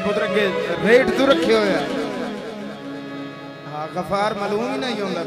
पुत्र के रेट तू रखे हो यार। हाँ गफार मालूम ही नहीं होगा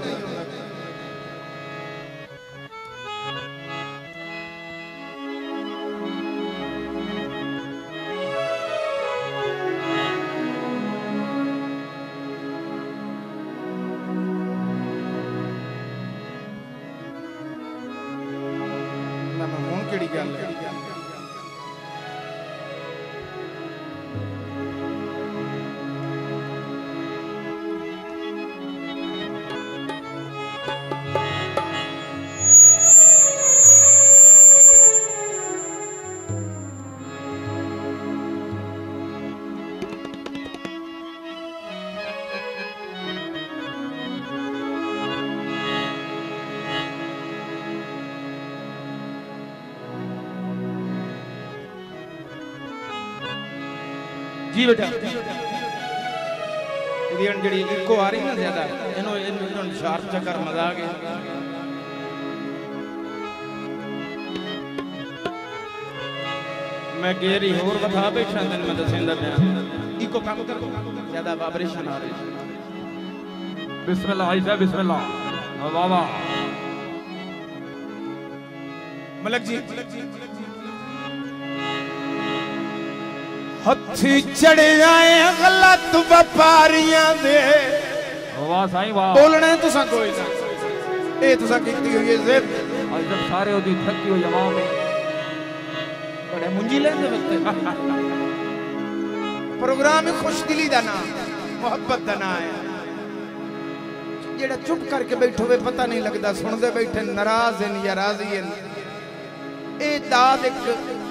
जी बेटा जी इको आ रही ना ज्यादा इन्हों शार्प चक्कर मजा आ गया मैं गेरी होर बता बैठा दिन मैं दसेंदा मैं इको काम कर ज्यादा वाइब्रेशन आ रही बिस्मिल्लाह भाई साहब बिस्मिल्लाह वाह वाह मलक जी हथी चढ़े आए गलत व्यापारियां दे वाह साईं वाह बोलने तुसा कोई ना ए तुसा कीती हुई है जिद आज जब सारे ओदी थकी हुई जमाम में बड़े मुंजी लेंदे वक्त प्रोग्राम में खुशदिली दा ना मोहब्बत दा ना है जेड़ा चुप करके बैठो वे पता नहीं लगदा सुनदे बैठे नाराज हैं या राजी हैं ए दाद एक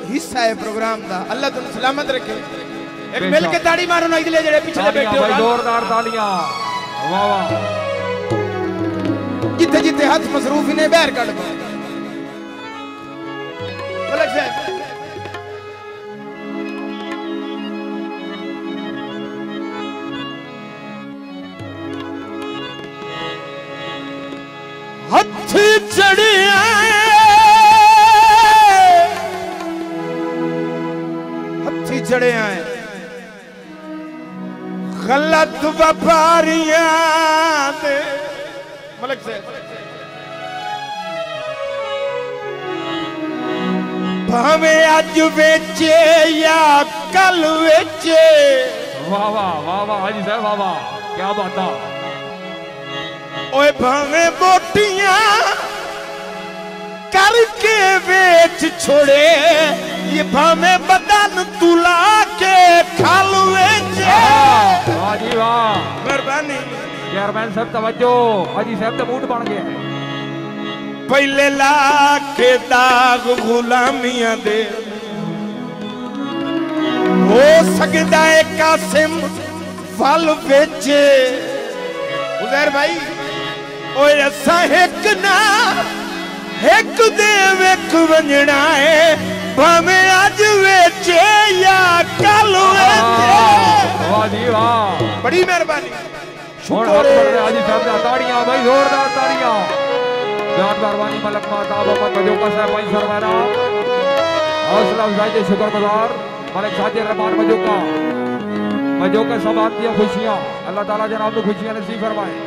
हिस्सा है प्रोग्राम दा अल्लाह तुम सलामत रखे एक मिल के ताड़ी मारो ना इधर जेड़े पिछले बैठे हो जोरदार तालियां वाह वाह जिथे जिथे हाथ मसरूफ ने बाहर काट दो मलक साहब हथी चढ़े चढ़े आए गलत व्यापारियां दे मलक से भावे अज बेचे या कल बेचे वाह वाह वाह वाह हाजी साहब वाह वाह क्या बात है ओए भावे बोटियां करके बेच छोड़े ये भावे बदन तुला के खालू वाह जी वाह मेहरबानी चेयरमैन साहब तवज्जो हाजी साहब तो मूड बन गया है पहले ला के दाग गुलामियां दे हो सकता है कासिम फल बेचे उजैर भाई ओए असा एक ना एक दे वेख वंजना है भावे आज वेचे या कल वेचे वाह जी वाह बड़ी मेहरबानी शुक्र है हाजी साहब दा ताड़ियां भाई जोरदार ताड़ियां जान मेहरबानी मलक माता मोहम्मद मजोका साहब भाई सरवाना हौसला अफजाई के शुक्रगुजार मलक साजिद रहमान मजोका समात दी खुशियां अल्लाह ताला जनाब को खुशियां नसीब फरमाए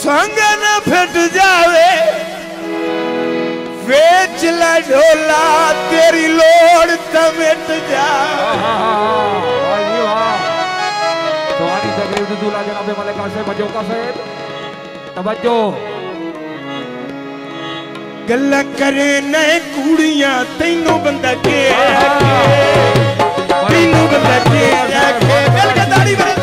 संग न फिट जावे वेच ला ढोला तेरी लोड़ तमिट जा तुम्हारी तकरीर दूल्हा जनाब मलिक आसिफ मजोका साहब तवज्जो गल्ला करे नए कुड़ियां तैनू बंदा के तैनू बंदा के आखे मिल के दाढ़ी बने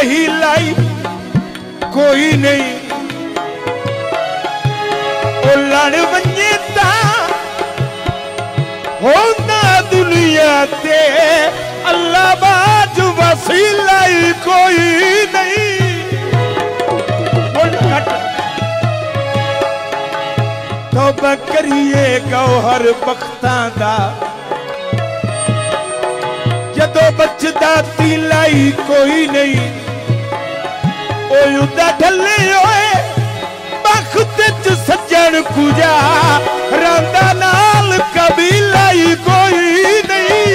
ही लाई कोई नहीं ओ लड़ वंजे ता होंदा दुनिया ते अल्लाह बाज वसीला ही कोई नहीं तौबा करिए गौहर बख्तां दा जदों बचदा तिलाई कोई नहीं ओदा ढले होए बख्त च सज्जन कुजा रांदा नाल कबीला ही कोई नहीं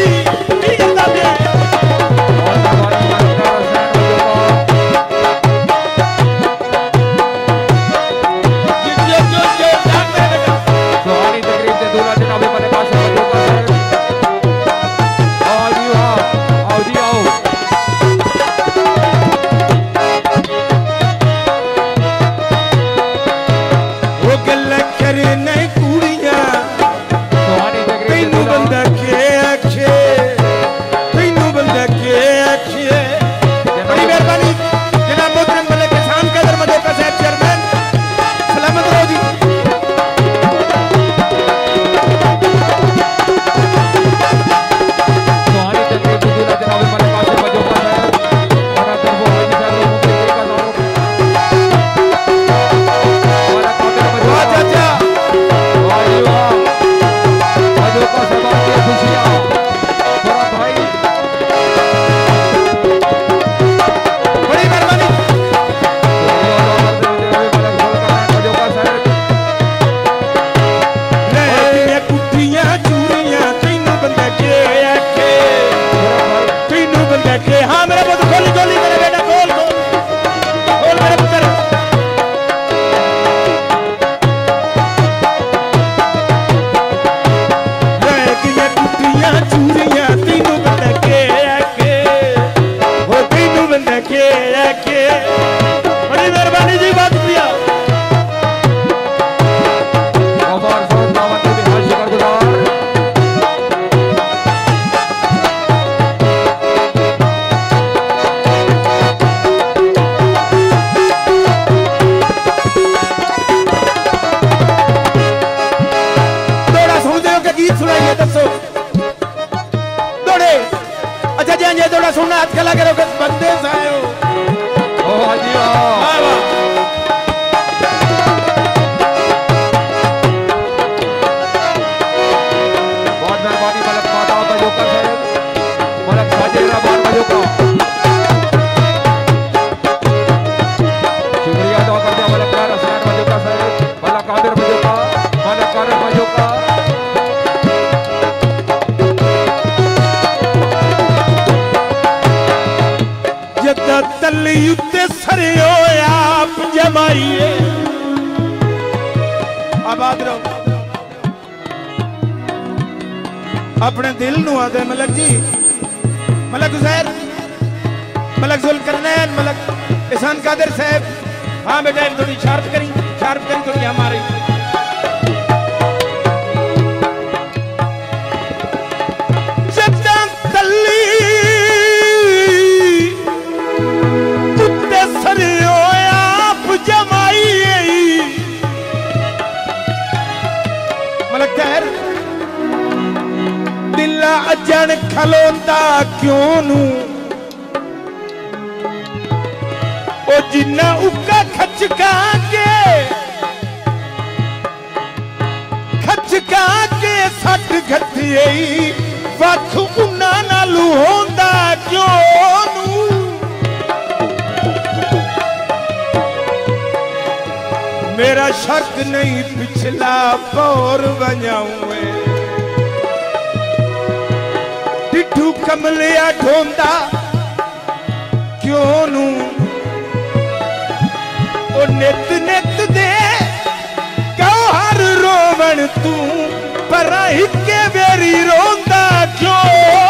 अपने दिल नु आदे मलक जी मलक हुसैन मलक जुल्करनैन मलक एहसान कादिर साहब हाँ बेटा थोड़ी शार्प करी थोड़ी हमारी अजन खलोंदा क्यों नू ओ जिन्ना उक्का खचका के सट घथिए वख उन्ना नालू होंदा क्यों नू मेरा शक नहीं पिछला पौर वजाऊं डिठू कमलिया ढोंदा क्यों नू ओ नित नित दे गौहर रोवण तू पर हिके वेरी रोंदा क्यों